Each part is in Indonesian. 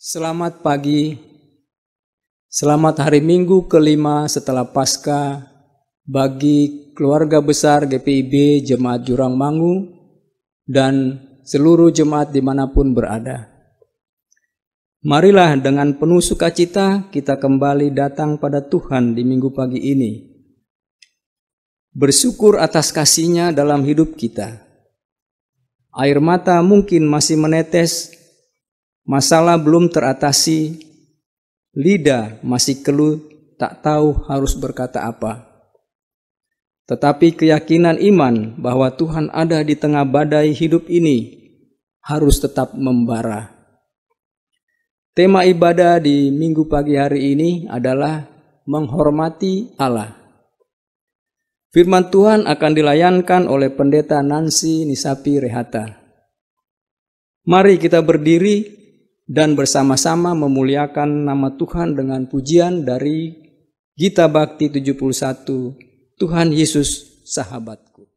Selamat pagi, selamat hari Minggu kelima setelah Paskah bagi keluarga besar GPIB Jemaat Jurang Mangu dan seluruh jemaat dimanapun berada. Marilah dengan penuh sukacita kita kembali datang pada Tuhan di minggu pagi ini. Bersyukur atas kasih-Nya dalam hidup kita. Air mata mungkin masih menetes, masalah belum teratasi, lidah masih keluh, tak tahu harus berkata apa. Tetapi keyakinan iman bahwa Tuhan ada di tengah badai hidup ini harus tetap membara. Tema ibadah di minggu pagi hari ini adalah menghormati Allah. Firman Tuhan akan dilayankan oleh Pendeta Nancy Nisapi Rehata. Mari kita berdiri dan bersama-sama memuliakan nama Tuhan dengan pujian dari Gita Bakti 71, Tuhan Yesus Sahabatku.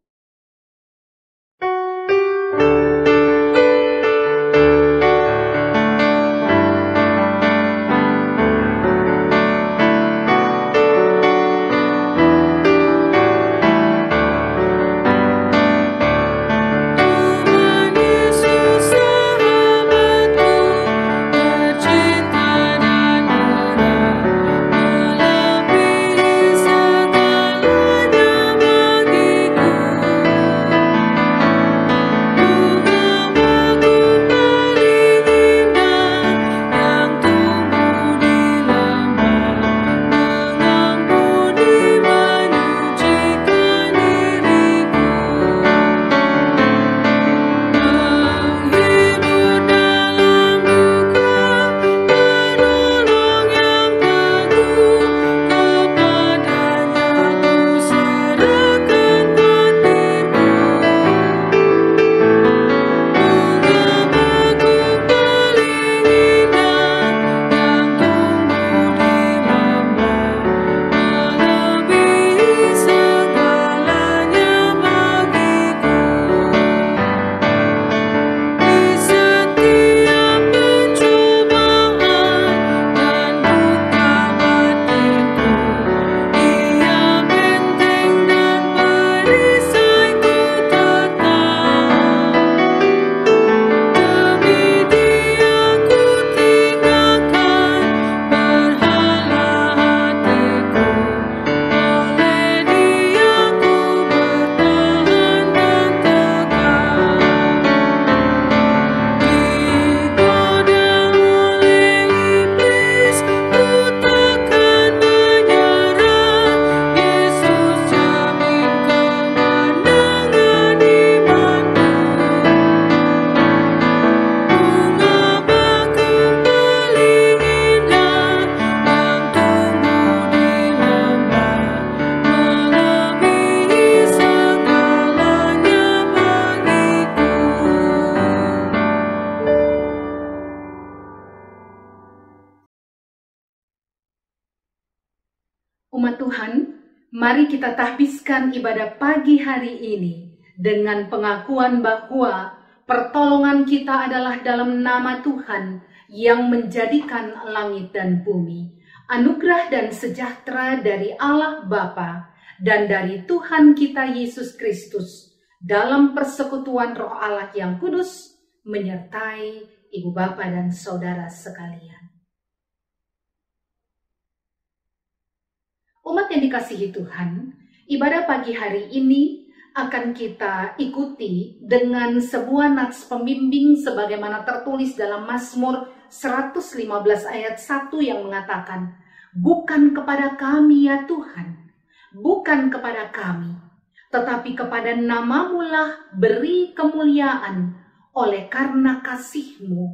Umat Tuhan, mari kita tahbiskan ibadah pagi hari ini dengan pengakuan bahwa pertolongan kita adalah dalam nama Tuhan yang menjadikan langit dan bumi. Anugerah dan sejahtera dari Allah Bapa dan dari Tuhan kita Yesus Kristus dalam persekutuan Roh Allah yang kudus menyertai Ibu Bapa dan Saudara sekalian. Umat yang dikasihi Tuhan, ibadah pagi hari ini akan kita ikuti dengan sebuah nats pembimbing sebagaimana tertulis dalam Mazmur 115 ayat 1 yang mengatakan, "Bukan kepada kami ya Tuhan, bukan kepada kami, tetapi kepada nama-Mu-lah beri kemuliaan oleh karena kasih-Mu,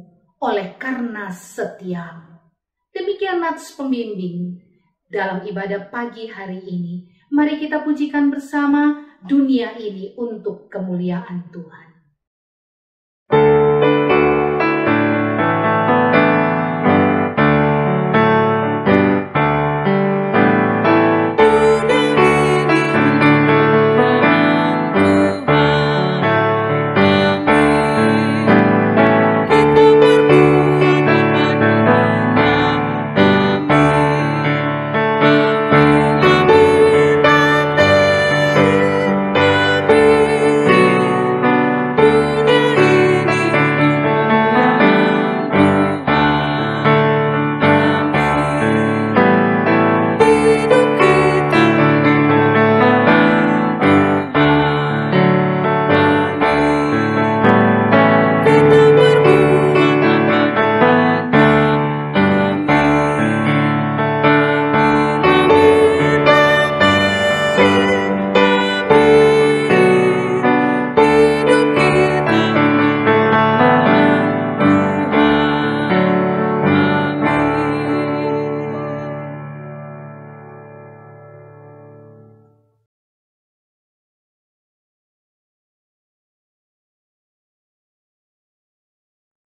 oleh karena setia-Mu." Demikian nats pembimbing dalam ibadah pagi hari ini. Mari kita pujikan bersama dunia ini untuk kemuliaan Tuhan. Kita berbuat apa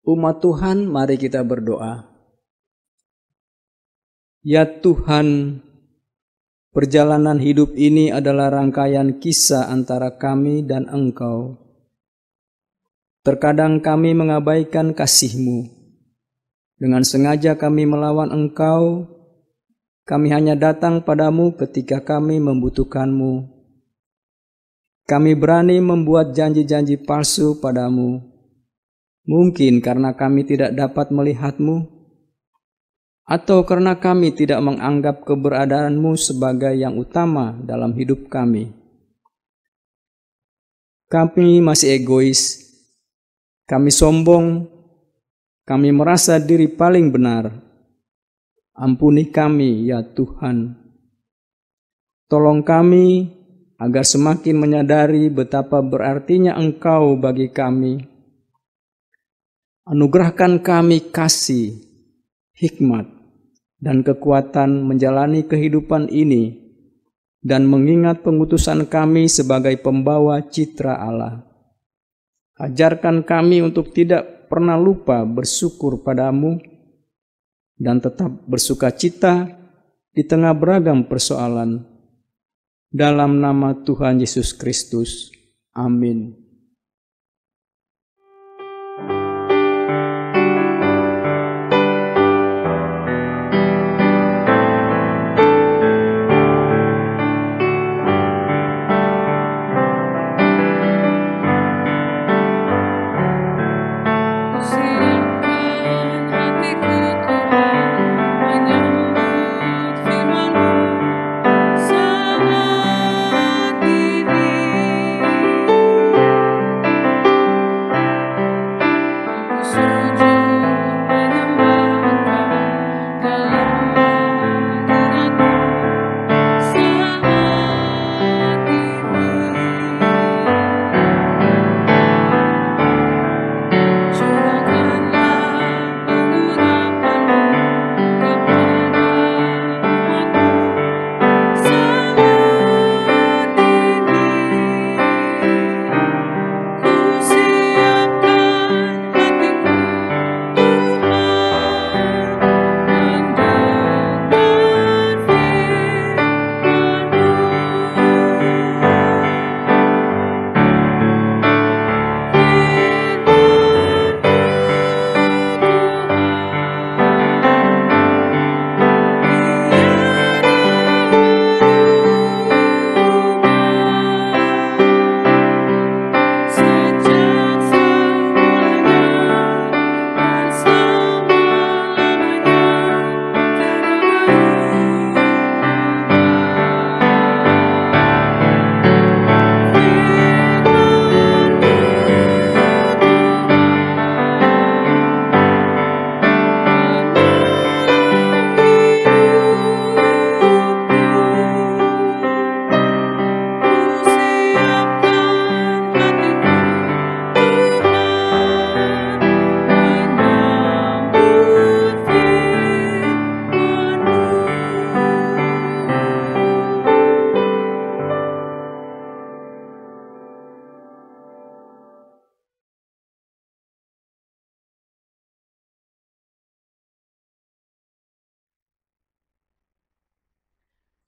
Umat Tuhan, mari kita berdoa. Ya Tuhan, perjalanan hidup ini adalah rangkaian kisah antara kami dan Engkau. Terkadang kami mengabaikan kasih-Mu. Dengan sengaja kami melawan Engkau. Kami hanya datang padamu ketika kami membutuhkan-Mu. Kami berani membuat janji-janji palsu padamu. Mungkin karena kami tidak dapat melihat-Mu, atau karena kami tidak menganggap keberadaan-Mu sebagai yang utama dalam hidup kami. Kami masih egois, kami sombong, kami merasa diri paling benar. Ampuni kami, ya Tuhan. Tolong kami agar semakin menyadari betapa berartinya Engkau bagi kami. Anugerahkan kami kasih, hikmat, dan kekuatan menjalani kehidupan ini dan mengingat pengutusan kami sebagai pembawa citra Allah. Ajarkan kami untuk tidak pernah lupa bersyukur padamu dan tetap bersuka cita di tengah beragam persoalan. Dalam nama Tuhan Yesus Kristus. Amin.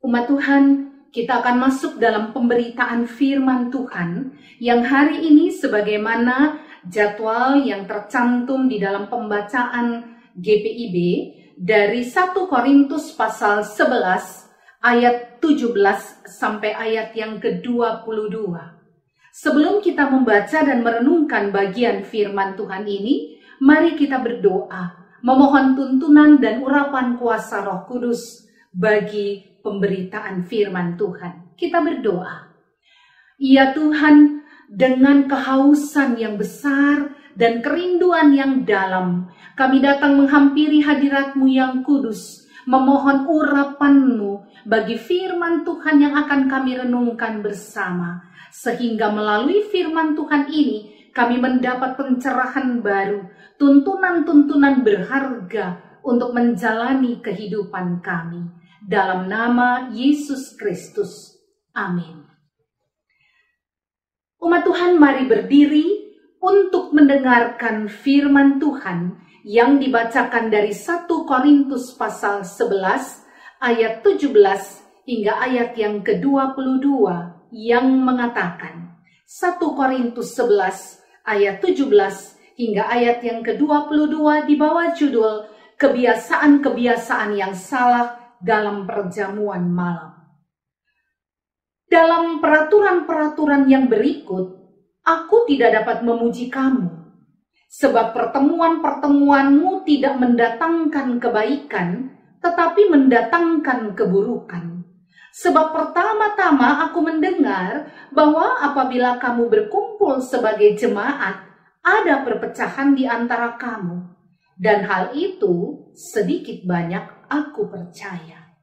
Umat Tuhan, kita akan masuk dalam pemberitaan firman Tuhan yang hari ini sebagaimana jadwal yang tercantum di dalam pembacaan GPIB dari 1 Korintus pasal 11 ayat 17 sampai ayat yang ke-22. Sebelum kita membaca dan merenungkan bagian firman Tuhan ini, mari kita berdoa, memohon tuntunan dan urapan kuasa Roh Kudus bagi pemberitaan firman Tuhan. Kita berdoa. Ya Tuhan, dengan kehausan yang besar dan kerinduan yang dalam, kami datang menghampiri hadirat-Mu yang kudus, memohon urapan-Mu bagi firman Tuhan yang akan kami renungkan bersama, sehingga melalui firman Tuhan ini kami mendapat pencerahan baru, tuntunan-tuntunan berharga untuk menjalani kehidupan kami. Dalam nama Yesus Kristus. Amin. Umat Tuhan, mari berdiri untuk mendengarkan firman Tuhan yang dibacakan dari 1 Korintus pasal 11 ayat 17 hingga ayat yang ke-22 yang mengatakan, 1 Korintus 11 ayat 17 hingga ayat yang ke-22 di bawah judul kebiasaan-kebiasaan yang salah dalam perjamuan malam. Dalam peraturan-peraturan yang berikut, aku tidak dapat memuji kamu, sebab pertemuan-pertemuanmu tidak mendatangkan kebaikan, tetapi mendatangkan keburukan. Sebab pertama-tama aku mendengar bahwa apabila kamu berkumpul sebagai jemaat, ada perpecahan di antara kamu. Dan hal itu sedikit banyak aku percaya.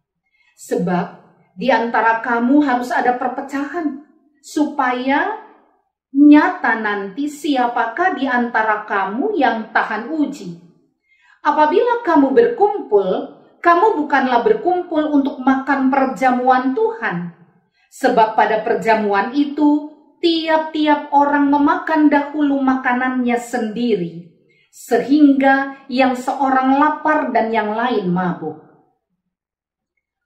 Sebab di antara kamu harus ada perpecahan, supaya nyata nanti siapakah di antara kamu yang tahan uji. Apabila kamu berkumpul, kamu bukanlah berkumpul untuk makan perjamuan Tuhan. Sebab pada perjamuan itu, tiap-tiap orang memakan dahulu makanannya sendiri, sehingga yang seorang lapar dan yang lain mabuk.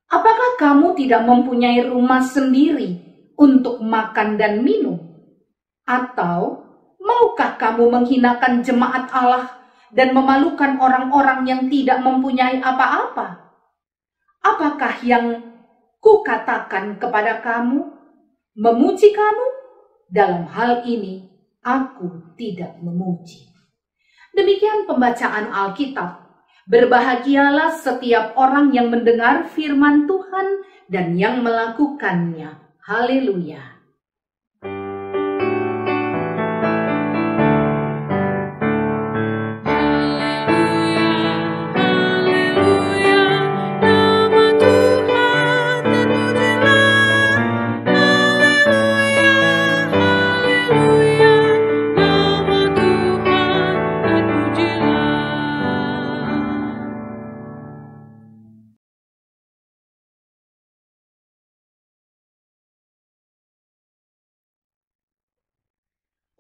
Apakah kamu tidak mempunyai rumah sendiri untuk makan dan minum? Atau maukah kamu menghinakan jemaat Allah dan memalukan orang-orang yang tidak mempunyai apa-apa? Apakah yang kukatakan kepada kamu? Memuji kamu? Dalam hal ini, aku tidak memuji. Demikian pembacaan Alkitab. Berbahagialah setiap orang yang mendengar firman Tuhan dan yang melakukannya. Haleluya.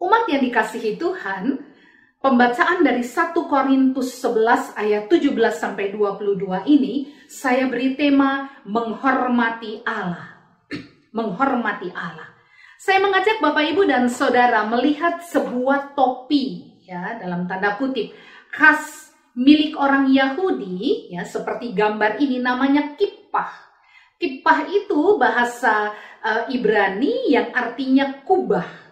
Umat yang dikasihi Tuhan, pembacaan dari 1 Korintus 11 ayat 17-22 ini, saya beri tema menghormati Allah. Menghormati Allah. Saya mengajak Bapak Ibu dan Saudara melihat sebuah topi, ya, dalam tanda kutip, khas milik orang Yahudi, ya, seperti gambar ini, namanya kippah. Kippah itu bahasa Ibrani yang artinya kubah.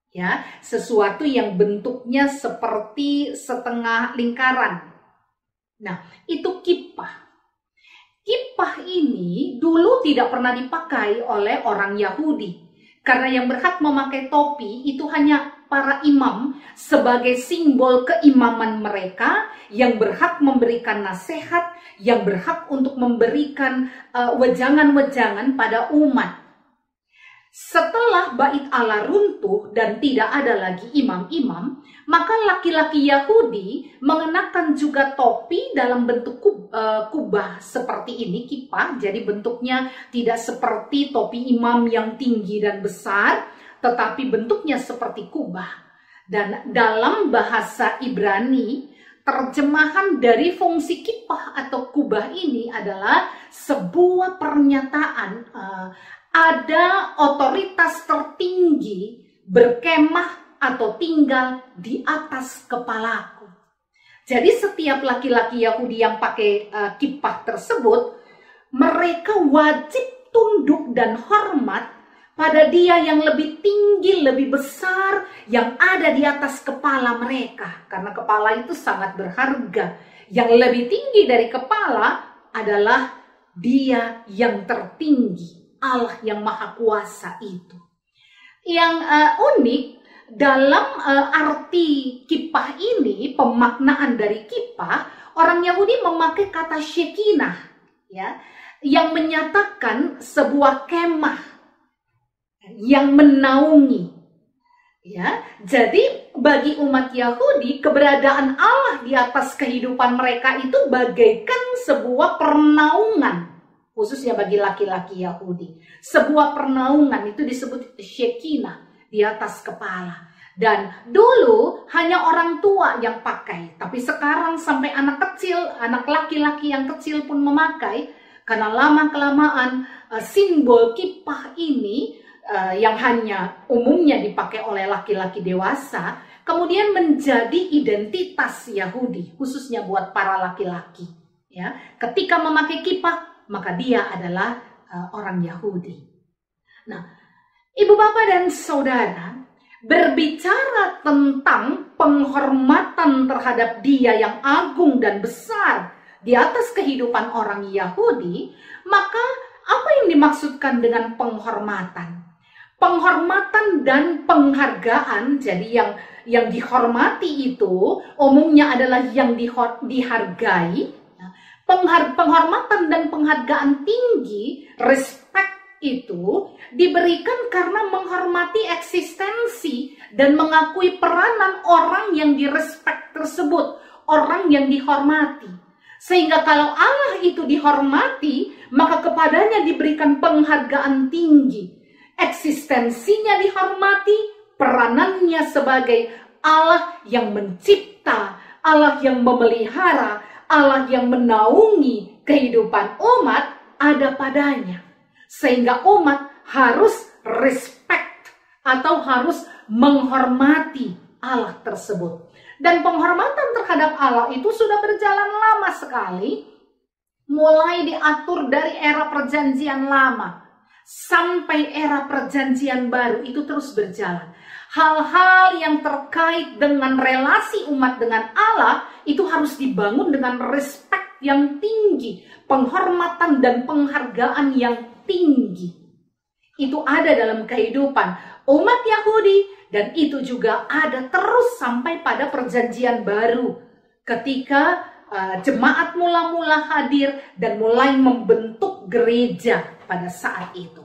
Ya, sesuatu yang bentuknya seperti setengah lingkaran. Nah, itu kippah. Kippah ini dulu tidak pernah dipakai oleh orang Yahudi. Karena yang berhak memakai topi itu hanya para imam sebagai simbol keimaman mereka yang berhak memberikan nasihat, yang berhak untuk memberikan wejangan-wejangan pada umat. Setelah bait Allah runtuh dan tidak ada lagi imam-imam, maka laki-laki Yahudi mengenakan juga topi dalam bentuk kubah seperti ini, kippah. Jadi bentuknya tidak seperti topi imam yang tinggi dan besar, tetapi bentuknya seperti kubah. Dan dalam bahasa Ibrani, terjemahan dari fungsi kippah atau kubah ini adalah sebuah pernyataan ada otoritas tertinggi berkemah atau tinggal di atas kepalaku. Jadi setiap laki-laki Yahudi yang pakai kippah tersebut, mereka wajib tunduk dan hormat pada dia yang lebih tinggi, lebih besar, yang ada di atas kepala mereka. Karena kepala itu sangat berharga. Yang lebih tinggi dari kepala adalah dia yang tertinggi. Allah yang maha kuasa itu. Yang unik dalam arti kippah ini, pemaknaan dari kippah, orang Yahudi memakai kata shekinah, ya, yang menyatakan sebuah kemah yang menaungi. Ya, jadi bagi umat Yahudi keberadaan Allah di atas kehidupan mereka itu bagaikan sebuah pernaungan. Khususnya bagi laki-laki Yahudi. Sebuah pernaungan itu disebut shekinah di atas kepala. Dan dulu hanya orang tua yang pakai, tapi sekarang sampai anak kecil, anak laki-laki yang kecil pun memakai, karena lama-kelamaan simbol kippah ini yang hanya umumnya dipakai oleh laki-laki dewasa, kemudian menjadi identitas Yahudi, khususnya buat para laki-laki. Ya, ketika memakai kippah, maka dia adalah orang Yahudi. Nah, Ibu Bapak dan Saudara, berbicara tentang penghormatan terhadap dia yang agung dan besar di atas kehidupan orang Yahudi, maka apa yang dimaksudkan dengan penghormatan? Penghormatan dan penghargaan, jadi yang dihormati itu umumnya adalah yang dihargai. Penghormatan dan penghargaan tinggi, respect, itu diberikan karena menghormati eksistensi dan mengakui peranan orang yang direspek tersebut, orang yang dihormati. Sehingga kalau Allah itu dihormati, maka kepadanya diberikan penghargaan tinggi. Eksistensinya dihormati, peranannya sebagai Allah yang mencipta, Allah yang memelihara, Allah yang menaungi kehidupan umat ada padanya. Sehingga umat harus respect atau harus menghormati Allah tersebut. Dan penghormatan terhadap Allah itu sudah berjalan lama sekali, mulai diatur dari era perjanjian lama sampai era perjanjian baru, itu terus berjalan. Hal-hal yang terkait dengan relasi umat dengan Allah itu harus dibangun dengan respect yang tinggi, penghormatan dan penghargaan yang tinggi. Itu ada dalam kehidupan umat Yahudi, dan itu juga ada terus sampai pada perjanjian baru ketika jemaat mula-mula hadir dan mulai membentuk gereja pada saat itu.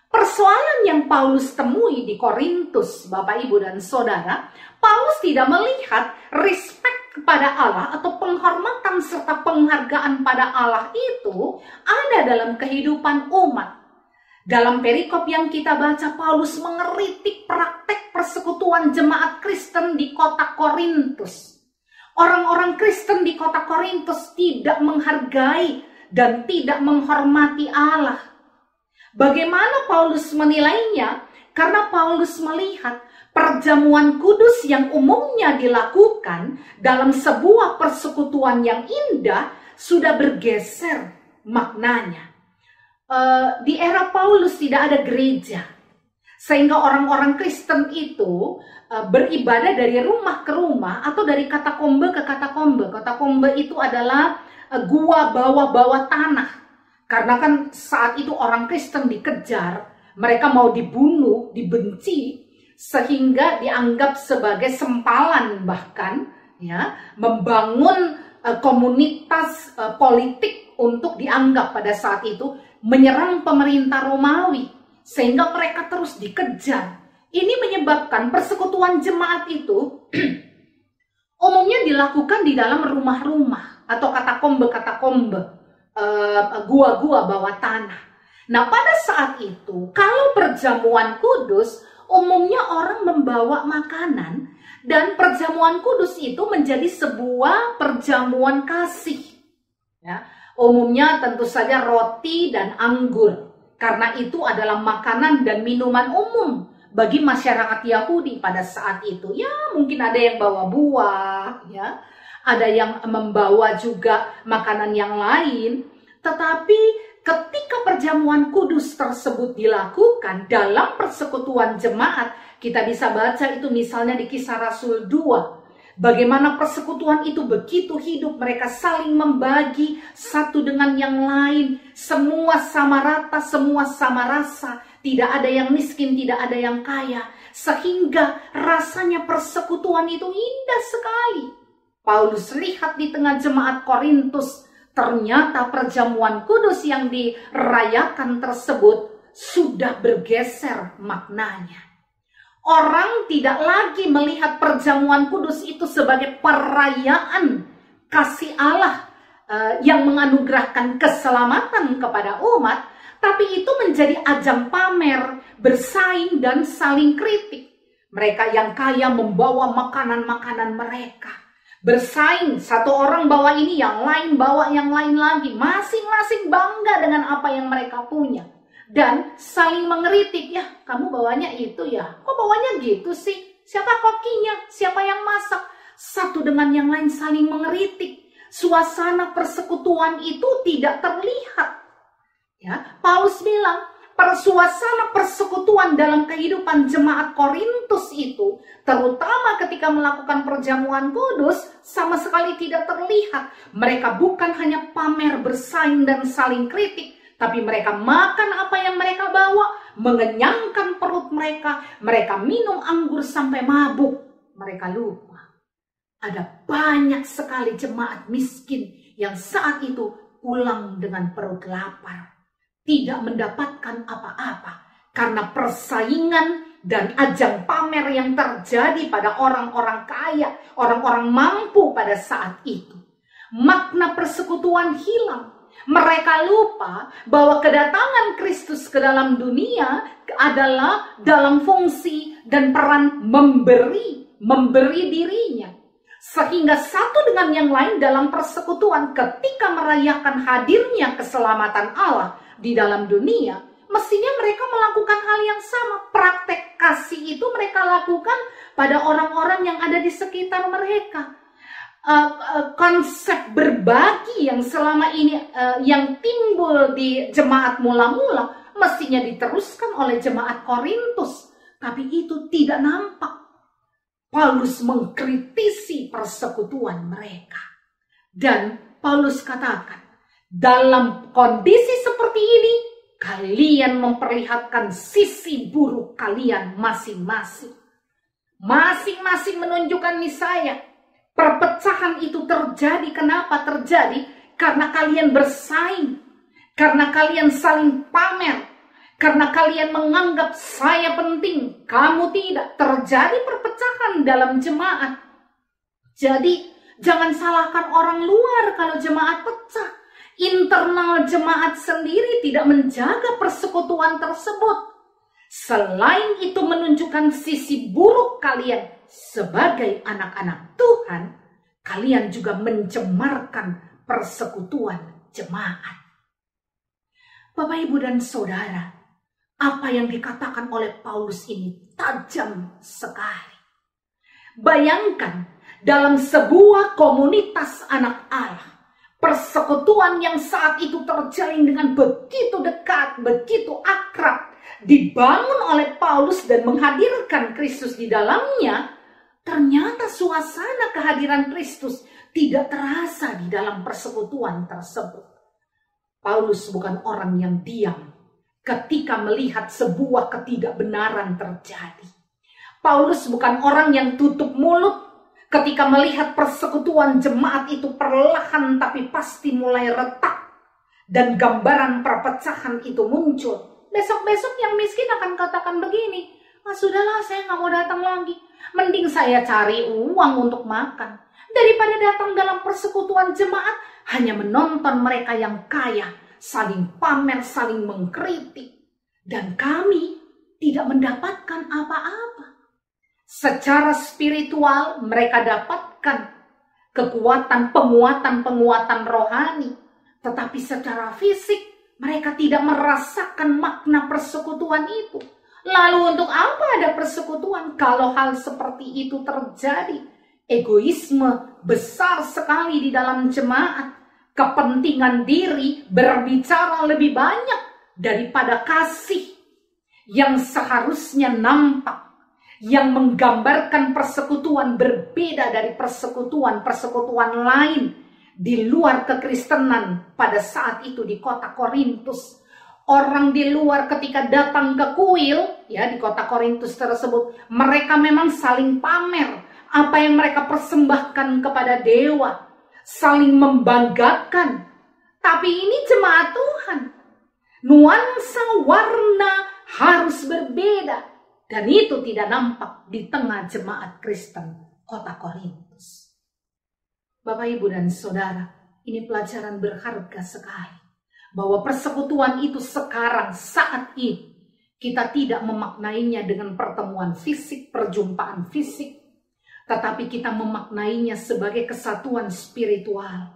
Persoalan yang Paulus temui di Korintus, Bapak, Ibu, dan Saudara, Paulus tidak melihat respect kepada Allah atau penghormatan serta penghargaan pada Allah itu ada dalam kehidupan umat. Dalam perikop yang kita baca, Paulus mengeritik praktek persekutuan jemaat Kristen di kota Korintus. Orang-orang Kristen di kota Korintus tidak menghargai dan tidak menghormati Allah. Bagaimana Paulus menilainya? Karena Paulus melihat perjamuan kudus yang umumnya dilakukan dalam sebuah persekutuan yang indah sudah bergeser maknanya. Di era Paulus tidak ada gereja, sehingga orang-orang Kristen itu beribadah dari rumah ke rumah atau dari katakombe ke katakombe. Katakombe itu adalah gua bawah-bawah tanah, karena kan saat itu orang Kristen dikejar, mereka mau dibunuh, dibenci, sehingga dianggap sebagai sempalan, bahkan ya membangun komunitas politik untuk dianggap pada saat itu menyerang pemerintah Romawi, sehingga mereka terus dikejar. Ini menyebabkan persekutuan jemaat itu umumnya dilakukan di dalam rumah-rumah atau katakombe-katakombe, gua-gua bawah tanah. Nah, pada saat itu kalau perjamuan kudus umumnya orang membawa makanan, dan perjamuan kudus itu menjadi sebuah perjamuan kasih. Ya, umumnya tentu saja roti dan anggur, karena itu adalah makanan dan minuman umum bagi masyarakat Yahudi pada saat itu. Ya, mungkin ada yang bawa buah, ya, ada yang membawa juga makanan yang lain. Tetapi ketika perjamuan kudus tersebut dilakukan dalam persekutuan jemaat, kita bisa baca itu misalnya di Kisah Rasul 2. Bagaimana persekutuan itu begitu hidup, mereka saling membagi satu dengan yang lain. Semua sama rata, semua sama rasa. Tidak ada yang miskin, tidak ada yang kaya. Sehingga rasanya persekutuan itu indah sekali. Paulus lihat di tengah jemaat Korintus, ternyata perjamuan kudus yang dirayakan tersebut sudah bergeser maknanya. Orang tidak lagi melihat perjamuan kudus itu sebagai perayaan kasih Allah yang menganugerahkan keselamatan kepada umat, tapi itu menjadi ajang pamer, bersaing, dan saling kritik. Mereka yang kaya membawa makanan-makanan mereka. Bersaing, satu orang bawa ini, yang lain bawa yang lain lagi. Masing-masing bangga dengan apa yang mereka punya. Dan saling mengeritik, ya kamu bawanya itu ya, kok bawanya gitu sih? Siapa kokinya? Siapa yang masak? Satu dengan yang lain saling mengeritik. Suasana persekutuan itu tidak terlihat. Ya, Paulus bilang, suasana persekutuan dalam kehidupan jemaat Korintus itu, terutama ketika melakukan perjamuan kudus, sama sekali tidak terlihat. Mereka bukan hanya pamer, bersaing, dan saling kritik, tapi mereka makan apa yang mereka bawa, mengenyangkan perut mereka, mereka minum anggur sampai mabuk. Mereka lupa. Ada banyak sekali jemaat miskin yang saat itu pulang dengan perut lapar. Tidak mendapatkan apa-apa karena persaingan dan ajang pamer yang terjadi pada orang-orang kaya, orang-orang mampu pada saat itu. Makna persekutuan hilang. Mereka lupa bahwa kedatangan Kristus ke dalam dunia adalah dalam fungsi dan peran memberi dirinya. Sehingga satu dengan yang lain dalam persekutuan ketika merayakan hadirnya keselamatan Allah di dalam dunia, mestinya mereka melakukan hal yang sama. Praktek kasih itu mereka lakukan pada orang-orang yang ada di sekitar mereka. Konsep berbagi yang selama ini yang timbul di jemaat mula-mula mestinya diteruskan oleh jemaat Korintus, tapi itu tidak nampak. Paulus mengkritisi persekutuan mereka, dan Paulus katakan, dalam kondisi seperti ini kalian memperlihatkan sisi buruk kalian masing-masing. Masing-masing menunjukkan misaya. Perpecahan itu terjadi. Kenapa terjadi? Karena kalian bersaing. Karena kalian saling pamer. Karena kalian menganggap saya penting, kamu tidak. Terjadi perpecahan dalam jemaat. Jadi jangan salahkan orang luar kalau jemaat pecah. Internal jemaat sendiri tidak menjaga persekutuan tersebut. Selain itu menunjukkan sisi buruk kalian sebagai anak-anak Tuhan, kalian juga mencemarkan persekutuan jemaat. Bapak, Ibu, dan Saudara, apa yang dikatakan oleh Paulus ini tajam sekali. Bayangkan dalam sebuah komunitas anak Allah, persekutuan yang saat itu terjalin dengan begitu dekat, begitu akrab, dibangun oleh Paulus dan menghadirkan Kristus di dalamnya. Ternyata suasana kehadiran Kristus tidak terasa di dalam persekutuan tersebut. Paulus bukan orang yang diam ketika melihat sebuah ketidakbenaran terjadi. Paulus bukan orang yang tutup mulut ketika melihat persekutuan jemaat itu perlahan tapi pasti mulai retak dan gambaran perpecahan itu muncul. Besok-besok yang miskin akan katakan begini, sudahlah, saya nggak mau datang lagi. Mending saya cari uang untuk makan. Daripada datang dalam persekutuan jemaat, hanya menonton mereka yang kaya, saling pamer, saling mengkritik. Dan kami tidak mendapatkan apa-apa. Secara spiritual mereka dapatkan kekuatan, penguatan rohani. Tetapi secara fisik mereka tidak merasakan makna persekutuan itu. Lalu untuk apa ada persekutuan kalau hal seperti itu terjadi? Egoisme besar sekali di dalam jemaat. Kepentingan diri berbicara lebih banyak daripada kasih yang seharusnya nampak, yang menggambarkan persekutuan berbeda dari persekutuan lain di luar kekristenan pada saat itu di kota Korintus. Orang di luar ketika datang ke kuil, ya, di kota Korintus tersebut, mereka memang saling pamer apa yang mereka persembahkan kepada dewa, saling membanggakan. Tapi ini jemaat Tuhan, nuansa warna harus berbeda, dan itu tidak nampak di tengah jemaat Kristen kota Korintus. Bapak, Ibu, dan Saudara, ini pelajaran berharga sekali. Bahwa persekutuan itu sekarang, saat ini, Kita tidak memaknainya dengan pertemuan fisik, perjumpaan fisik, tetapi kita memaknainya sebagai kesatuan spiritual.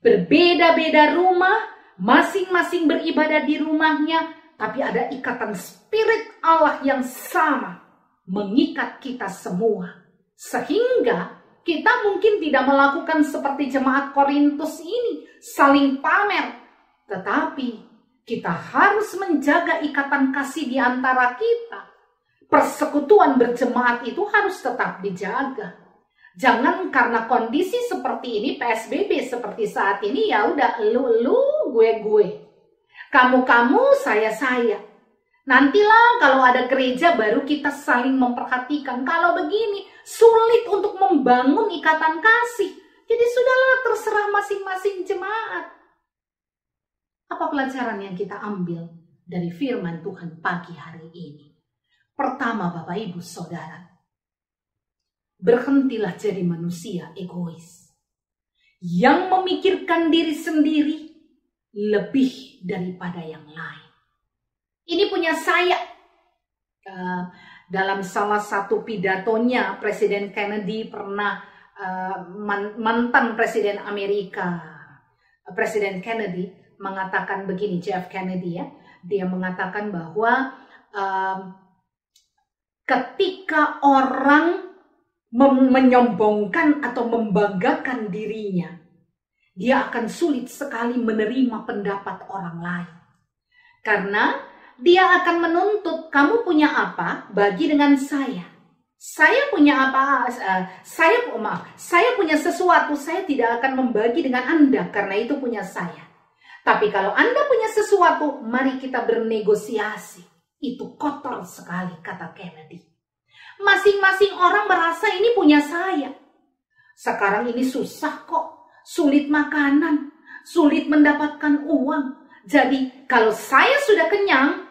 Berbeda-beda rumah, masing-masing beribadah di rumahnya, tapi ada ikatan spirit Allah yang sama mengikat kita semua. Sehingga kita mungkin tidak melakukan seperti jemaat Korintus ini, saling pamer, tetapi kita harus menjaga ikatan kasih di antara kita. Persekutuan berjemaat itu harus tetap dijaga. Jangan karena kondisi seperti ini, PSBB seperti saat ini, ya udah lu, gue. Kamu, saya. Nantilah kalau ada gereja baru kita saling memperhatikan. Kalau begini, sulit untuk membangun ikatan kasih. Jadi sudahlah, terserah masing-masing jemaat. Apa pelajaran yang kita ambil dari firman Tuhan pagi hari ini? Pertama, Bapak Ibu Saudara, berhentilah jadi manusia egois yang memikirkan diri sendiri lebih daripada yang lain. Ini punya saya. Dalam salah satu pidatonya, Presiden Kennedy pernah, mantan Presiden Amerika, Presiden Kennedy mengatakan begini, JF Kennedy ya, dia mengatakan bahwa ketika orang menyombongkan atau membanggakan dirinya, dia akan sulit sekali menerima pendapat orang lain. Karena dia akan menuntut, kamu punya apa, bagi dengan saya. Saya punya apa, saya punya sesuatu, saya tidak akan membagi dengan Anda karena itu punya saya. Tapi kalau Anda punya sesuatu, mari kita bernegosiasi. Itu kotor sekali, kata Kennedy. Masing-masing orang merasa ini punya saya. Sekarang ini susah kok, sulit makanan, sulit mendapatkan uang. Jadi kalau saya sudah kenyang,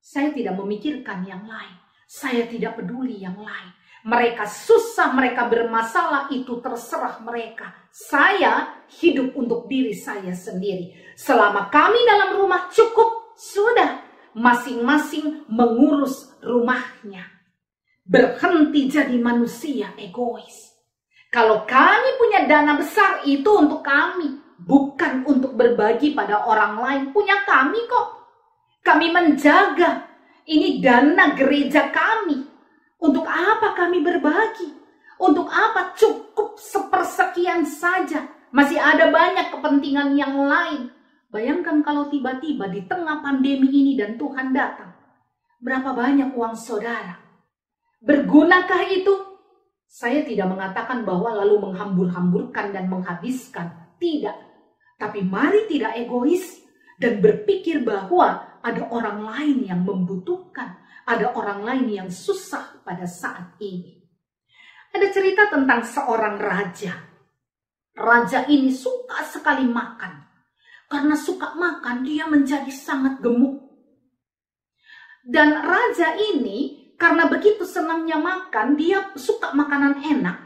saya tidak memikirkan yang lain. Saya tidak peduli yang lain. Mereka susah, mereka bermasalah, itu terserah mereka. Saya hidup untuk diri saya sendiri. Selama kami dalam rumah cukup, sudah. Masing-masing mengurus rumahnya. Berhenti jadi manusia egois. Kalau kami punya dana besar, itu untuk kami. Bukan untuk berbagi pada orang lain. Punya kami kok. Kami menjaga. Ini dana gereja kami. Untuk apa kami berbagi? Untuk apa? Cukup sepersekian saja. Masih ada banyak kepentingan yang lain. Bayangkan kalau tiba-tiba di tengah pandemi ini dan Tuhan datang. Berapa banyak uang saudara? Bergunakah itu? Saya tidak mengatakan bahwa lalu menghambur-hamburkan dan menghabiskan. Tidak. Tapi mari tidak egois dan berpikir bahwa ada orang lain yang membutuhkan. Ada orang lain yang susah pada saat ini. Ada cerita tentang seorang raja. Raja ini suka sekali makan. Karena suka makan, dia menjadi sangat gemuk. Dan raja ini, karena begitu senangnya makan, dia suka makanan enak.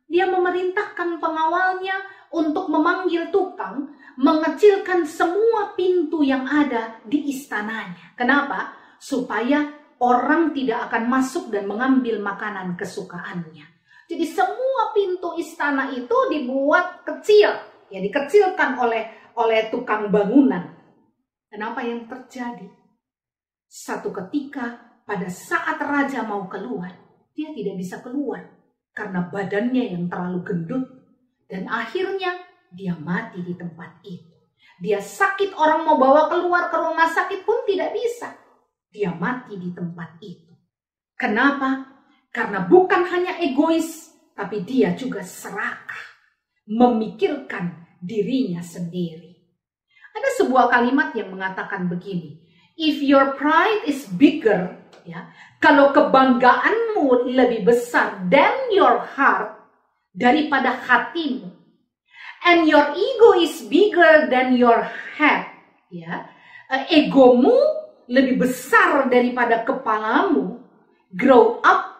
Dia memerintahkan pengawalnya untuk memanggil tukang, mengecilkan semua pintu yang ada di istananya. Kenapa? Supaya orang tidak akan masuk dan mengambil makanan kesukaannya. Jadi semua pintu istana itu dibuat kecil, ya dikecilkan oleh tukang bangunan. Dan apa yang terjadi? Satu ketika pada saat raja mau keluar, dia tidak bisa keluar karena badannya yang terlalu gendut. Dan akhirnya dia mati di tempat itu. Dia sakit, orang mau bawa keluar ke rumah sakit pun tidak bisa. Dia mati di tempat itu. Kenapa? Karena bukan hanya egois, tapi dia juga serakah, memikirkan dirinya sendiri. Ada sebuah kalimat yang mengatakan begini, if your pride is bigger, ya, kalau kebanggaanmu lebih besar than your heart, daripada hatimu, and your ego is bigger than your head, ya, egomu lebih besar daripada kepalamu, grow up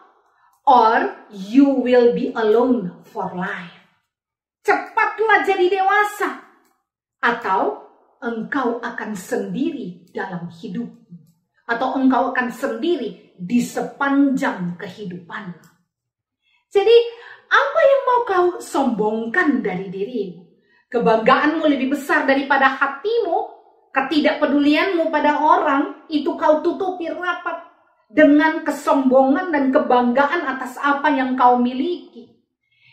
or you will be alone for life. Cepatlah jadi dewasa, atau engkau akan sendiri dalam hidupmu. atau engkau akan sendiri di sepanjang kehidupanmu. Jadi apa yang mau kau sombongkan dari dirimu? Kebanggaanmu lebih besar daripada hatimu, ketidakpedulianmu pada orang, itu kau tutupi rapat dengan kesombongan dan kebanggaan atas apa yang kau miliki.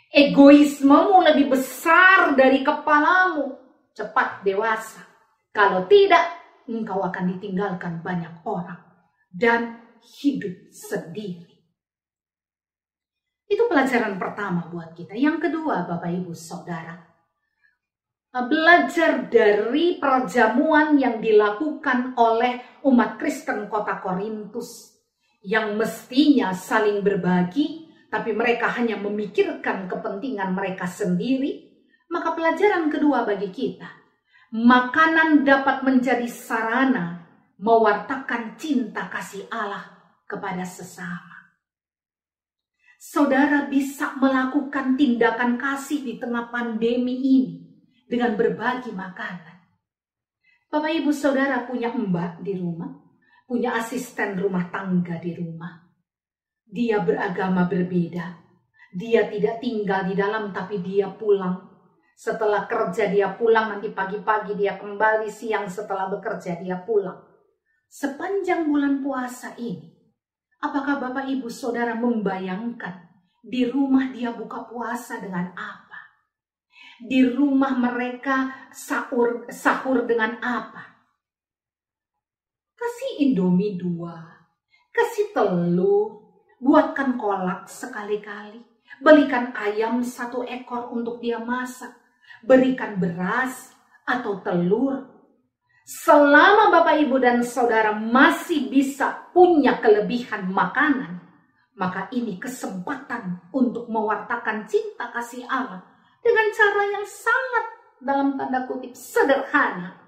Egoismemu lebih besar dari kepalamu. Cepat dewasa. Kalau tidak, engkau akan ditinggalkan banyak orang dan hidup sendiri. Itu pelajaran pertama buat kita. Yang kedua, Bapak Ibu Saudara, belajar dari perjamuan yang dilakukan oleh umat Kristen kota Korintus, yang mestinya saling berbagi, tapi mereka hanya memikirkan kepentingan mereka sendiri. Maka pelajaran kedua bagi kita, makanan dapat menjadi sarana mewartakan cinta kasih Allah kepada sesama. Saudara bisa melakukan tindakan kasih di tengah pandemi ini dengan berbagi makanan. Bapak Ibu Saudara punya mbak di rumah, punya asisten rumah tangga di rumah. Dia beragama berbeda. Dia tidak tinggal di dalam, tapi dia pulang. Setelah kerja dia pulang, nanti pagi-pagi dia kembali, siang setelah bekerja dia pulang. Sepanjang bulan puasa ini, apakah Bapak Ibu Saudara membayangkan di rumah dia buka puasa dengan apa? Di rumah mereka sahur dengan apa? Kasih Indomie 2, kasih telur, buatkan kolak sekali-kali, belikan ayam 1 ekor untuk dia masak, berikan beras atau telur. Selama Bapak Ibu dan Saudara masih bisa punya kelebihan makanan, maka ini kesempatan untuk mewartakan cinta kasih Allah dengan cara yang sangat dalam tanda kutip sederhana,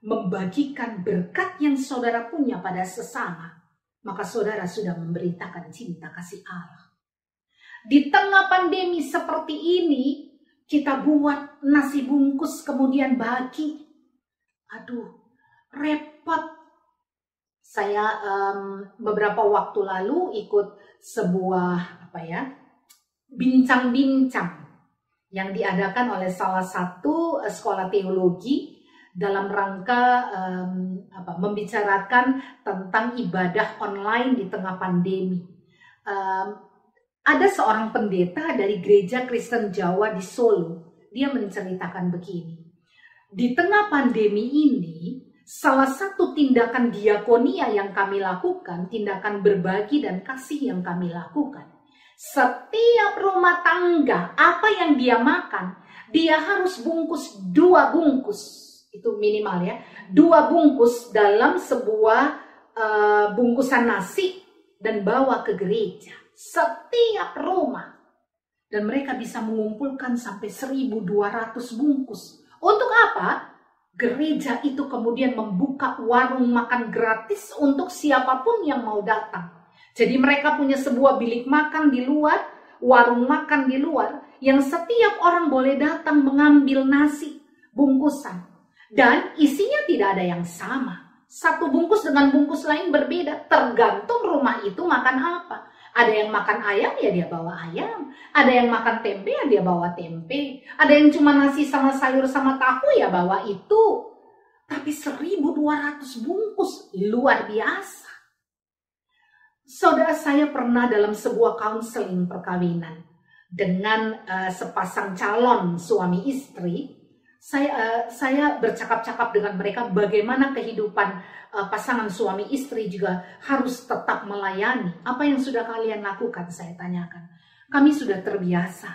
membagikan berkat yang saudara punya pada sesama, maka saudara sudah memberitakan cinta kasih Allah. Di tengah pandemi seperti ini, kita buat nasi bungkus kemudian bagi. Aduh, repot. Saya beberapa waktu lalu ikut sebuah bincang-bincang yang diadakan oleh salah satu sekolah teologi dalam rangka membicarakan tentang ibadah online di tengah pandemi. Ada seorang pendeta dari Gereja Kristen Jawa di Solo. Dia menceritakan begini. Di tengah pandemi ini, salah satu tindakan diakonia yang kami lakukan, tindakan berbagi dan kasih yang kami lakukan. Setiap rumah tangga, apa yang dia makan, dia harus bungkus 2 bungkus. Itu minimal ya. 2 bungkus dalam sebuah bungkusan nasi dan bawa ke gereja. Setiap rumah. Dan mereka bisa mengumpulkan sampai 1.200 bungkus. Untuk apa? Gereja itu kemudian membuka warung makan gratis untuk siapapun yang mau datang. Jadi mereka punya sebuah bilik makan di luar, warung makan di luar, yang setiap orang boleh datang mengambil nasi bungkusan. Dan isinya tidak ada yang sama. Satu bungkus dengan bungkus lain berbeda, tergantung rumah itu makan apa. Ada yang makan ayam, ya dia bawa ayam. Ada yang makan tempe, ya dia bawa tempe. Ada yang cuma nasi sama sayur sama tahu, ya bawa itu. Tapi 1.200 bungkus, luar biasa. Saudara, saya pernah dalam sebuah kaunseling perkawinan dengan sepasang calon suami istri. Saya bercakap-cakap dengan mereka bagaimana kehidupan pasangan suami istri juga harus tetap melayani. Apa yang sudah kalian lakukan, saya tanyakan. Kami sudah terbiasa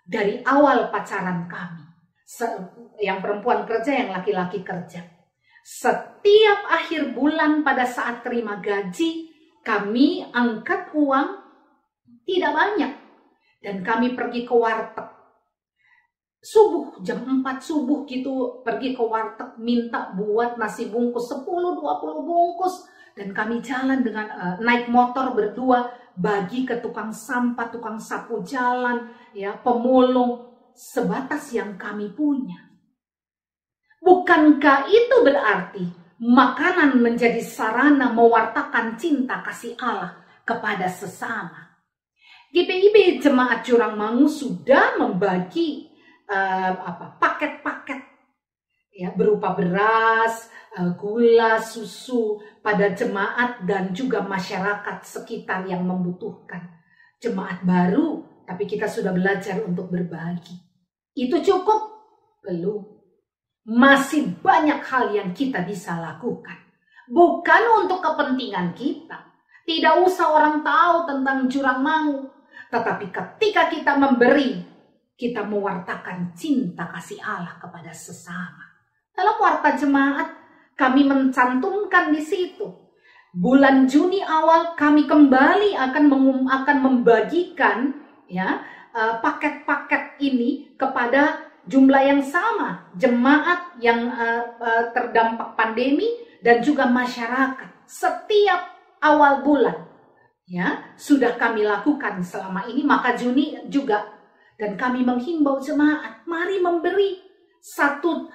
dari awal pacaran kami. Yang perempuan kerja, yang laki-laki kerja. Setiap akhir bulan pada saat terima gaji, kami angkat uang tidak banyak. Dan kami pergi ke warteg. Subuh, jam 4 subuh gitu, pergi ke warteg, minta buat nasi bungkus 10-20 bungkus. Dan kami jalan dengan naik motor berdua, bagi ke tukang sampah, tukang sapu jalan, ya, pemulung, sebatas yang kami punya. Bukankah itu berarti makanan menjadi sarana mewartakan cinta kasih Allah kepada sesama. GPIB Jemaat Jurangmangu sudah membagi paket-paket ya, berupa beras, gula, susu pada jemaat dan juga masyarakat sekitar yang membutuhkan. Jemaat baru, tapi kita sudah belajar untuk berbagi. Itu cukup? Belum. Masih banyak hal yang kita bisa lakukan. Bukan untuk kepentingan kita. Tidak usah orang tahu tentang Jurangmangu. Tetapi ketika kita memberi, kita mewartakan cinta kasih Allah kepada sesama. Dalam warta jemaat, kami mencantumkan di situ. Bulan Juni awal kami kembali akan membagikan ya paket-paket ini kepada jumlah yang sama, jemaat yang terdampak pandemi dan juga masyarakat. Setiap awal bulan ya sudah kami lakukan selama ini, maka Juni juga. Dan kami menghimbau jemaat, mari memberi satu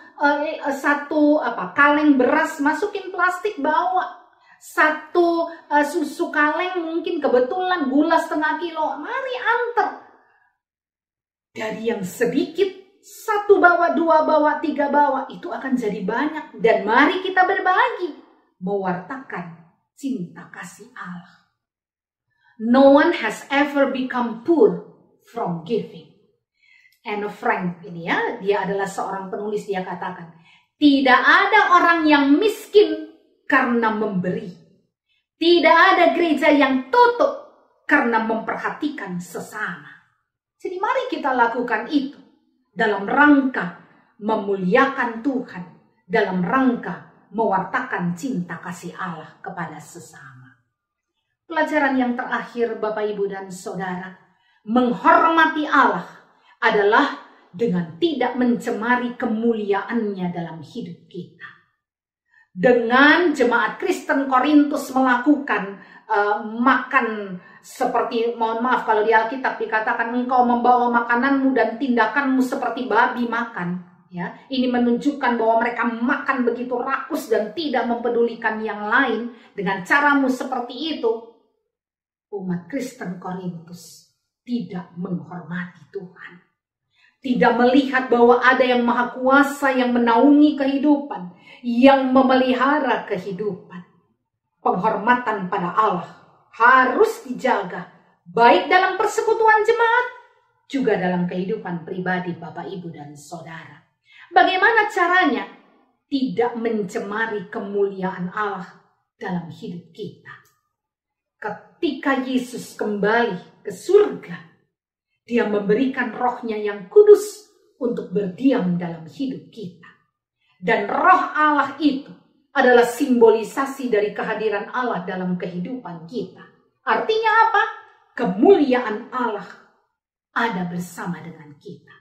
kaleng beras, masukin plastik bawa. Satu susu kaleng mungkin kebetulan gula 0,5 kilo, mari antar. Dari yang sedikit, 1 bawa, 2 bawa, 3 bawa, itu akan jadi banyak. Dan mari kita berbagi, mewartakan cinta kasih Allah. No one has ever become poor from giving. Anne Frank ini ya, dia adalah seorang penulis, dia katakan, tidak ada orang yang miskin karena memberi. Tidak ada gereja yang tutup karena memperhatikan sesama. Jadi mari kita lakukan itu dalam rangka memuliakan Tuhan, dalam rangka mewartakan cinta kasih Allah kepada sesama. Pelajaran yang terakhir Bapak, Ibu, dan Saudara, menghormati Allah adalah dengan tidak mencemari kemuliaannya dalam hidup kita. Dengan jemaat Kristen Korintus melakukan makan seperti, mohon maaf kalau di Alkitab dikatakan engkau membawa makananmu dan tindakanmu seperti babi makan. Ya, ini menunjukkan bahwa mereka makan begitu rakus dan tidak mempedulikan yang lain. Dengan caramu seperti itu, umat Kristen Korintus tidak menghormati Tuhan. Tidak melihat bahwa ada yang maha kuasa yang menaungi kehidupan, yang memelihara kehidupan. Penghormatan pada Allah harus dijaga, baik dalam persekutuan jemaat, juga dalam kehidupan pribadi Bapak, Ibu, dan Saudara. Bagaimana caranya? Tidak mencemari kemuliaan Allah dalam hidup kita. Ketika Yesus kembali ke surga, Dia memberikan rohnya yang kudus untuk berdiam dalam hidup kita. Dan roh Allah itu adalah simbolisasi dari kehadiran Allah dalam kehidupan kita. Artinya apa? Kemuliaan Allah ada bersama dengan kita.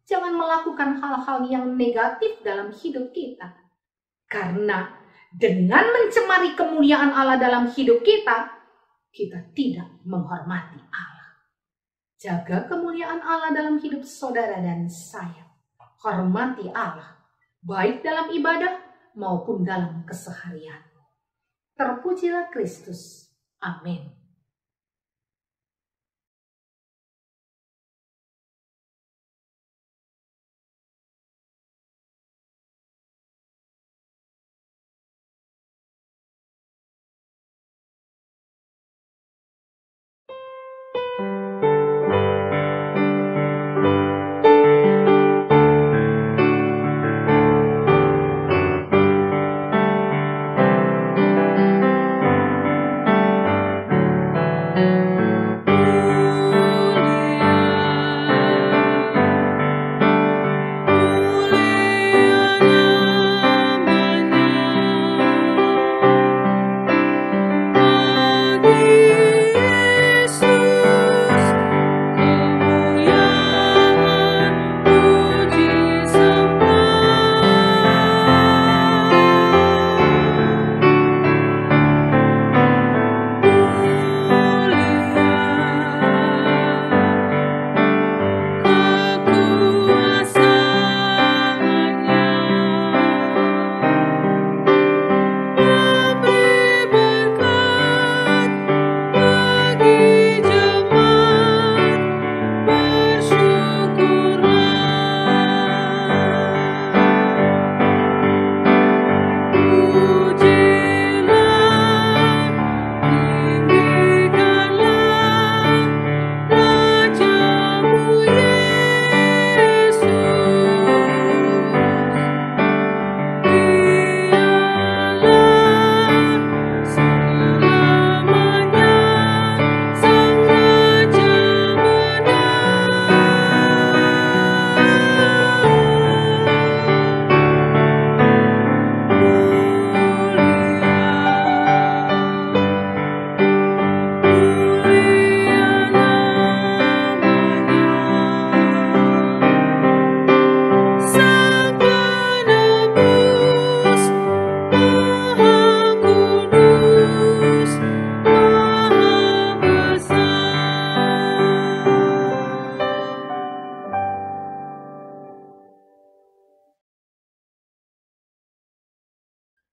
Jangan melakukan hal-hal yang negatif dalam hidup kita. Karena dengan mencemari kemuliaan Allah dalam hidup kita, kita tidak menghormati Allah. Jaga kemuliaan Allah dalam hidup saudara dan saya. Hormati Allah, baik dalam ibadah maupun dalam keseharian. Terpujilah Kristus. Amin.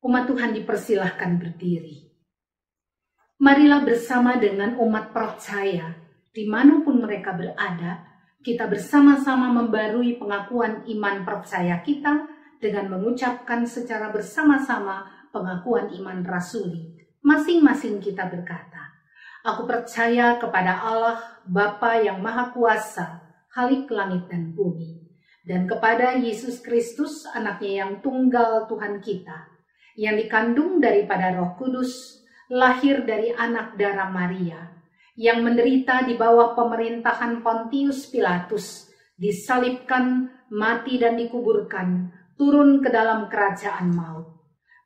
Umat Tuhan dipersilahkan berdiri. Marilah bersama dengan umat percaya, dimanapun mereka berada, kita bersama-sama membarui pengakuan iman percaya kita dengan mengucapkan secara bersama-sama pengakuan iman rasuli. Masing-masing kita berkata, aku percaya kepada Allah, Bapa yang Maha Kuasa, Khalik langit dan bumi, dan kepada Yesus Kristus, anaknya yang tunggal Tuhan kita, yang dikandung daripada Roh Kudus, lahir dari anak darah Maria, yang menderita di bawah pemerintahan Pontius Pilatus, disalibkan, mati dan dikuburkan, turun ke dalam kerajaan maut.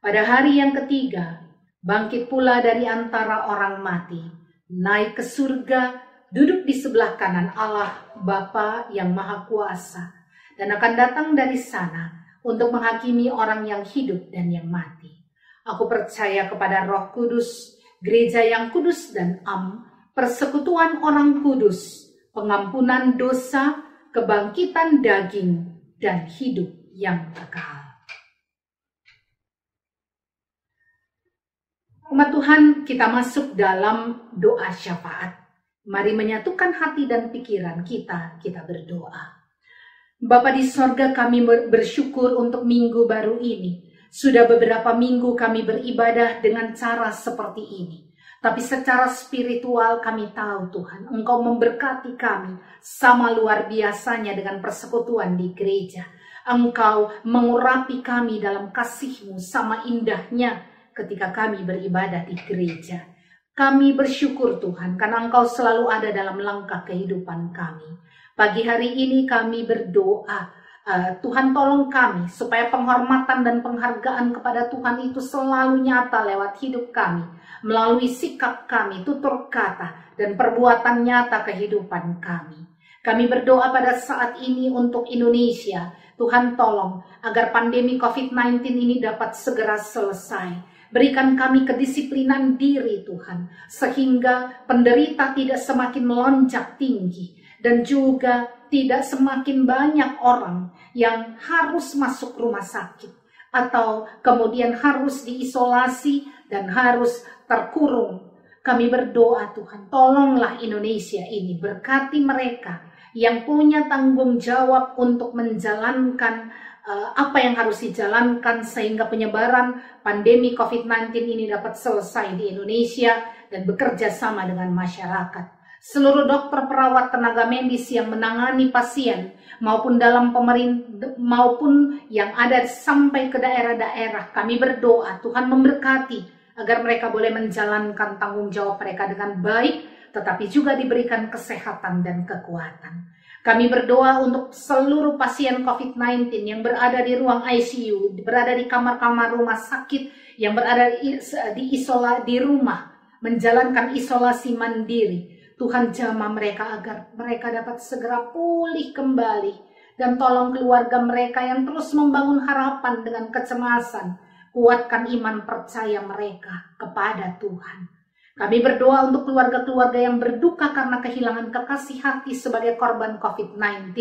Pada hari yang ketiga, bangkit pula dari antara orang mati, naik ke surga, duduk di sebelah kanan Allah, Bapa yang Maha Kuasa, dan akan datang dari sana untuk menghakimi orang yang hidup dan yang mati. Aku percaya kepada Roh Kudus, gereja yang kudus dan am, persekutuan orang kudus, pengampunan dosa, kebangkitan daging, dan hidup yang kekal. Umat Tuhan, kita masuk dalam doa syafaat. Mari menyatukan hati dan pikiran kita berdoa. Bapa di sorga, kami bersyukur untuk minggu baru ini. Sudah beberapa minggu kami beribadah dengan cara seperti ini. Tapi secara spiritual kami tahu Tuhan, Engkau memberkati kami sama luar biasanya dengan persekutuan di gereja. Engkau mengurapi kami dalam kasih-Mu sama indahnya ketika kami beribadah di gereja. Kami bersyukur Tuhan karena Engkau selalu ada dalam langkah kehidupan kami. Pagi hari ini kami berdoa, Tuhan tolong kami supaya penghormatan dan penghargaan kepada Tuhan itu selalu nyata lewat hidup kami, melalui sikap kami, tutur kata, dan perbuatan nyata kehidupan kami. Kami berdoa pada saat ini untuk Indonesia. Tuhan tolong agar pandemi COVID-19 ini dapat segera selesai. Berikan kami kedisiplinan diri Tuhan, sehingga penderita tidak semakin melonjak tinggi, dan juga tidak semakin banyak orang yang harus masuk rumah sakit, atau kemudian harus diisolasi dan harus terkurung. Kami berdoa Tuhan, tolonglah Indonesia ini, berkati mereka yang punya tanggung jawab untuk menjalankan apa yang harus dijalankan sehingga penyebaran pandemi COVID-19 ini dapat selesai di Indonesia dan bekerja sama dengan masyarakat. Seluruh dokter, perawat, tenaga medis yang menangani pasien maupun dalam pemerintah maupun yang ada sampai ke daerah-daerah, kami berdoa Tuhan memberkati agar mereka boleh menjalankan tanggung jawab mereka dengan baik, tetapi juga diberikan kesehatan dan kekuatan. Kami berdoa untuk seluruh pasien COVID-19 yang berada di ruang ICU, berada di kamar-kamar rumah sakit, yang berada di rumah, menjalankan isolasi mandiri. Tuhan jamah mereka agar mereka dapat segera pulih kembali. Dan tolong keluarga mereka yang terus membangun harapan dengan kecemasan. Kuatkan iman percaya mereka kepada Tuhan. Kami berdoa untuk keluarga-keluarga yang berduka karena kehilangan kekasih hati sebagai korban COVID-19.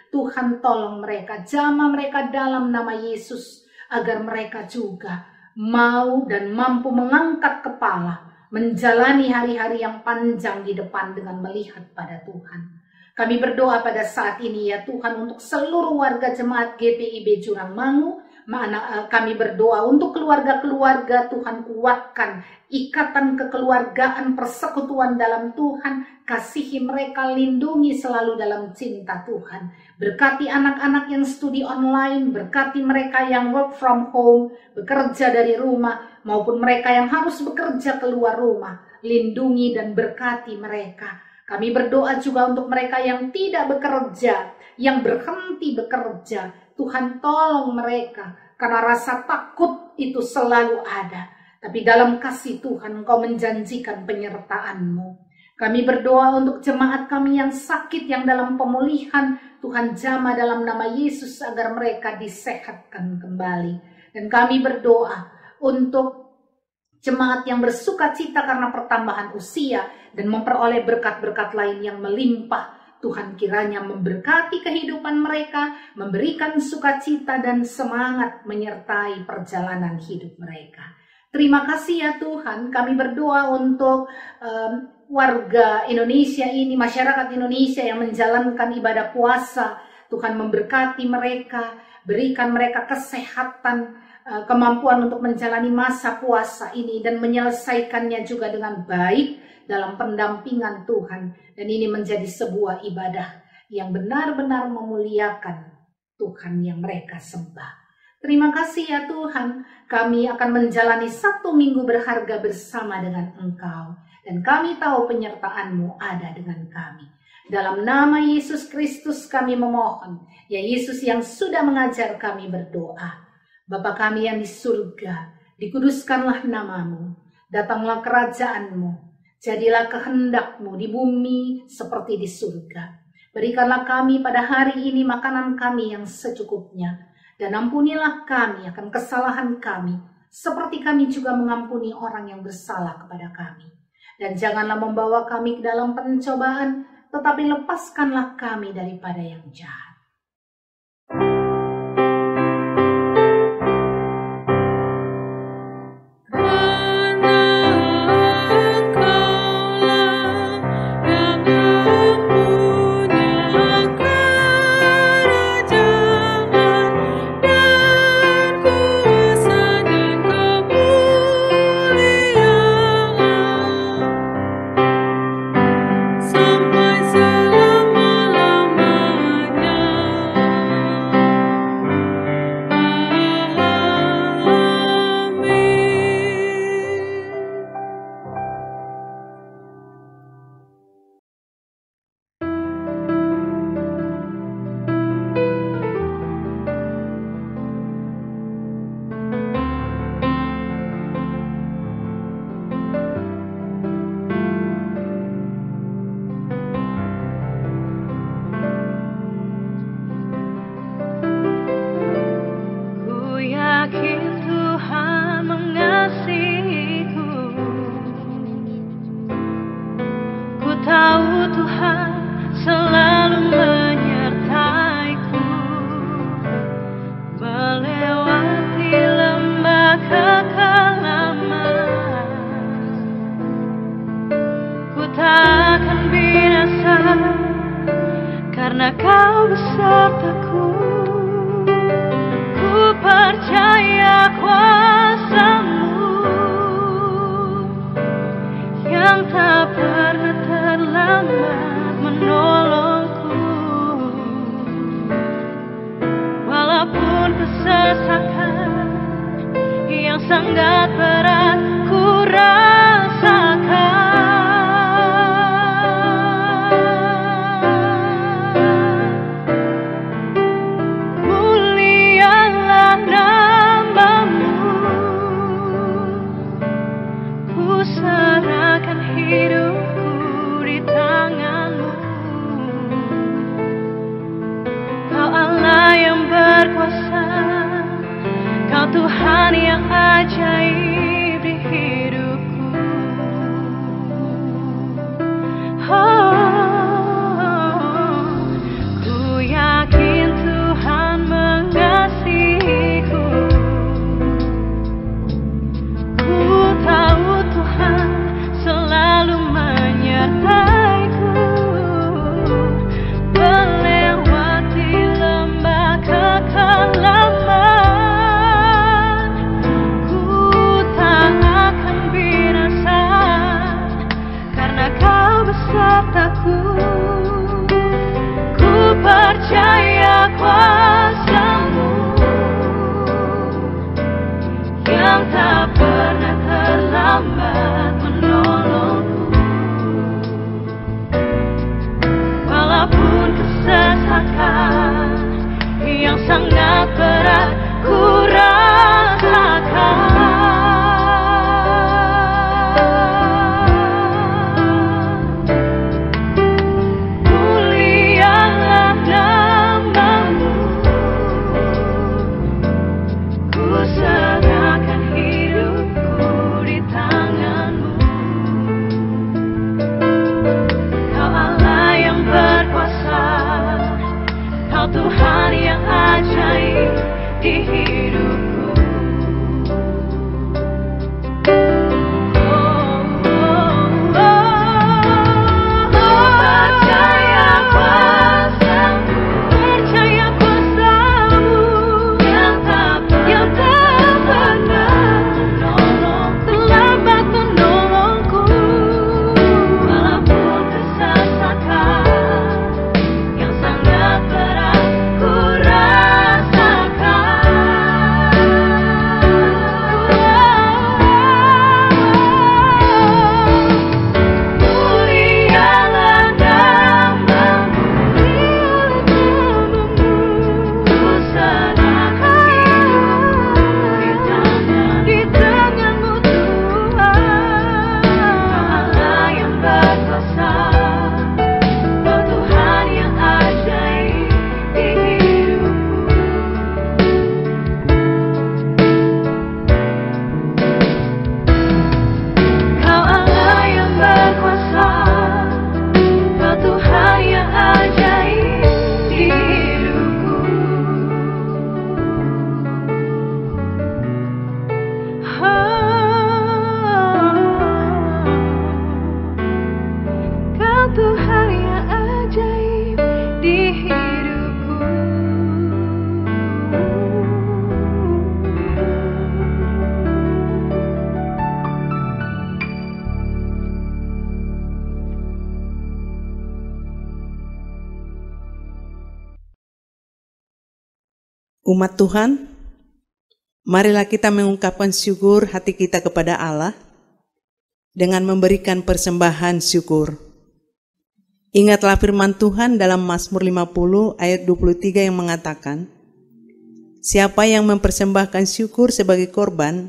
Tuhan tolong mereka, jamah mereka dalam nama Yesus. Agar mereka juga mau dan mampu mengangkat kepala, menjalani hari-hari yang panjang di depan dengan melihat pada Tuhan. Kami berdoa pada saat ini ya Tuhan untuk seluruh warga jemaat GPIB Jurangmangu. Kami berdoa untuk keluarga-keluarga, Tuhan kuatkan ikatan kekeluargaan, persekutuan dalam Tuhan. Kasihi mereka, lindungi selalu dalam cinta Tuhan. Berkati anak-anak yang studi online, berkati mereka yang work from home, bekerja dari rumah, maupun mereka yang harus bekerja keluar rumah. Lindungi dan berkati mereka. Kami berdoa juga untuk mereka yang tidak bekerja, yang berhenti bekerja. Tuhan tolong mereka, karena rasa takut itu selalu ada. Tapi dalam kasih Tuhan Engkau menjanjikan penyertaan-Mu. Kami berdoa untuk jemaat kami yang sakit, yang dalam pemulihan. Tuhan jamah dalam nama Yesus agar mereka disehatkan kembali. Dan kami berdoa untuk jemaat yang bersuka cita karena pertambahan usia dan memperoleh berkat-berkat lain yang melimpah. Tuhan kiranya memberkati kehidupan mereka, memberikan sukacita dan semangat menyertai perjalanan hidup mereka. Terima kasih ya Tuhan, kami berdoa untuk warga Indonesia ini, masyarakat Indonesia yang menjalankan ibadah puasa. Tuhan memberkati mereka, berikan mereka kesehatan, kemampuan untuk menjalani masa puasa ini dan menyelesaikannya juga dengan baik dalam pendampingan Tuhan. Dan ini menjadi sebuah ibadah yang benar-benar memuliakan Tuhan yang mereka sembah. Terima kasih ya Tuhan, kami akan menjalani 1 minggu berharga bersama dengan Engkau. Dan kami tahu penyertaan-Mu ada dengan kami. Dalam nama Yesus Kristus kami memohon, ya Yesus yang sudah mengajar kami berdoa. Bapa kami yang di surga, dikuduskanlah nama-Mu, datanglah kerajaan-Mu, jadilah kehendak-Mu di bumi seperti di surga. Berikanlah kami pada hari ini makanan kami yang secukupnya, dan ampunilah kami akan kesalahan kami, seperti kami juga mengampuni orang yang bersalah kepada kami. Dan janganlah membawa kami ke dalam pencobaan, tetapi lepaskanlah kami daripada yang jahat. Umat Tuhan, marilah kita mengungkapkan syukur hati kita kepada Allah dengan memberikan persembahan syukur. Ingatlah firman Tuhan dalam Mazmur 50 ayat 23 yang mengatakan, siapa yang mempersembahkan syukur sebagai korban,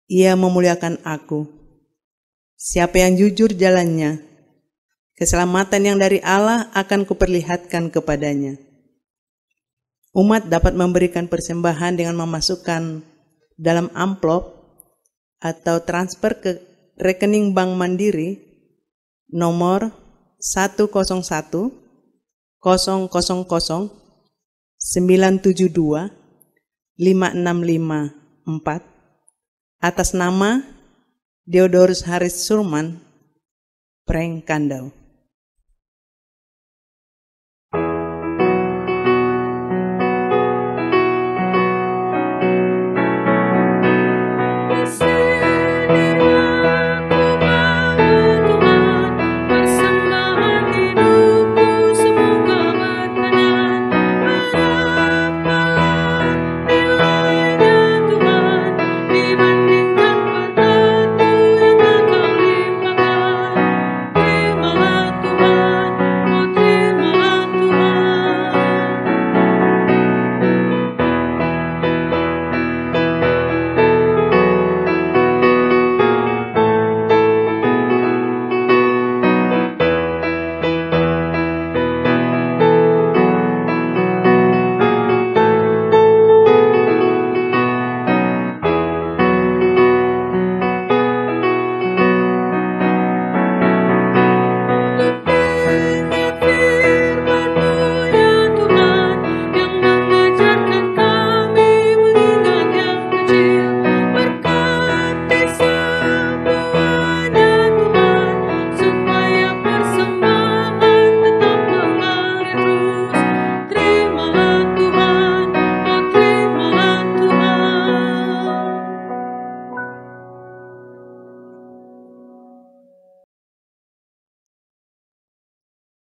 ia memuliakan aku. Siapa yang jujur jalannya, keselamatan yang dari Allah akan kuperlihatkan kepadanya. Umat dapat memberikan persembahan dengan memasukkan dalam amplop atau transfer ke rekening Bank Mandiri nomor 101 000 972 5654 atas nama Theodorus Haris Surman, Preng Kandau.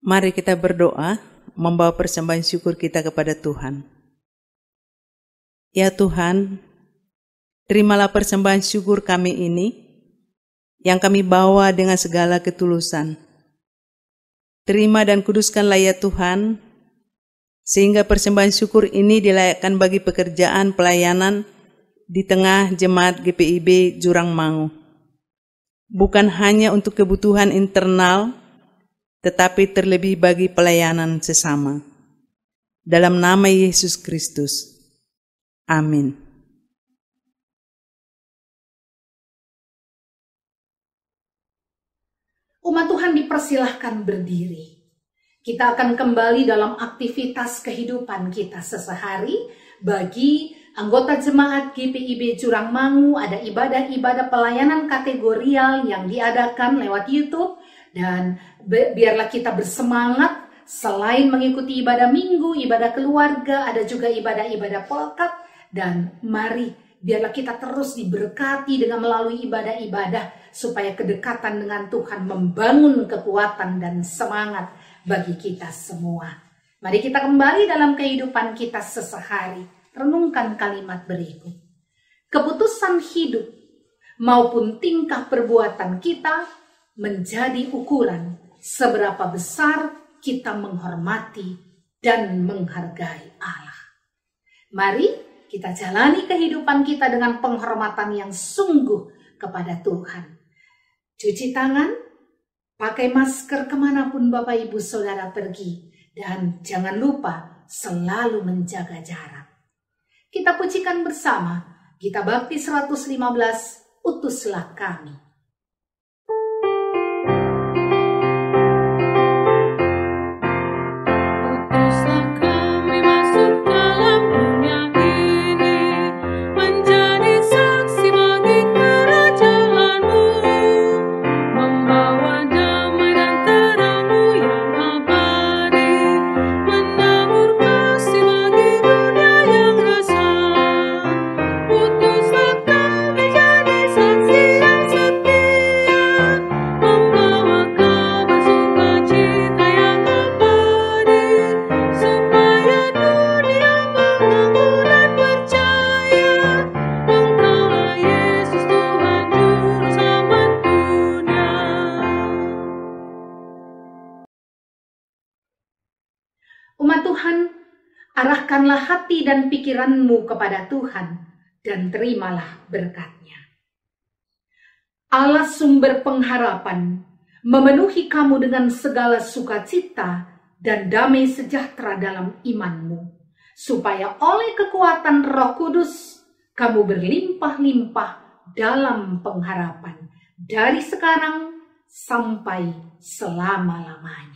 Mari kita berdoa, membawa persembahan syukur kita kepada Tuhan. Ya Tuhan, terimalah persembahan syukur kami ini, yang kami bawa dengan segala ketulusan. Terima dan kuduskanlah ya Tuhan, sehingga persembahan syukur ini dilayakkan bagi pekerjaan pelayanan di tengah jemaat GPIB Jurang Mangu. Bukan hanya untuk kebutuhan internal, tetapi terlebih bagi pelayanan sesama. Dalam nama Yesus Kristus. Amin. Umat Tuhan dipersilahkan berdiri. Kita akan kembali dalam aktivitas kehidupan kita sesehari. Bagi anggota jemaat GPIB Jurang Mangu, ada ibadah-ibadah pelayanan kategorial yang diadakan lewat YouTube. Dan biarlah kita bersemangat, selain mengikuti ibadah minggu, ibadah keluarga, ada juga ibadah-ibadah pelkat. Dan mari, biarlah kita terus diberkati dengan melalui ibadah-ibadah, supaya kedekatan dengan Tuhan membangun kekuatan dan semangat bagi kita semua. Mari kita kembali dalam kehidupan kita sesehari. Renungkan kalimat berikut. Keputusan hidup maupun tingkah perbuatan kita menjadi ukuran seberapa besar kita menghormati dan menghargai Allah. Mari kita jalani kehidupan kita dengan penghormatan yang sungguh kepada Tuhan. Cuci tangan, pakai masker kemanapun Bapak Ibu Saudara pergi, dan jangan lupa selalu menjaga jarak. Kita pujikan bersama Gita Bakti 115, Utuslah Kami. Saksi yang setia Umat Tuhan, arahkanlah hati dan pikiranmu kepada Tuhan dan terimalah berkat-Nya. Allah sumber pengharapan memenuhi kamu dengan segala sukacita dan damai sejahtera dalam imanmu, supaya oleh kekuatan Roh Kudus kamu berlimpah-limpah dalam pengharapan dari sekarang sampai selama-lamanya.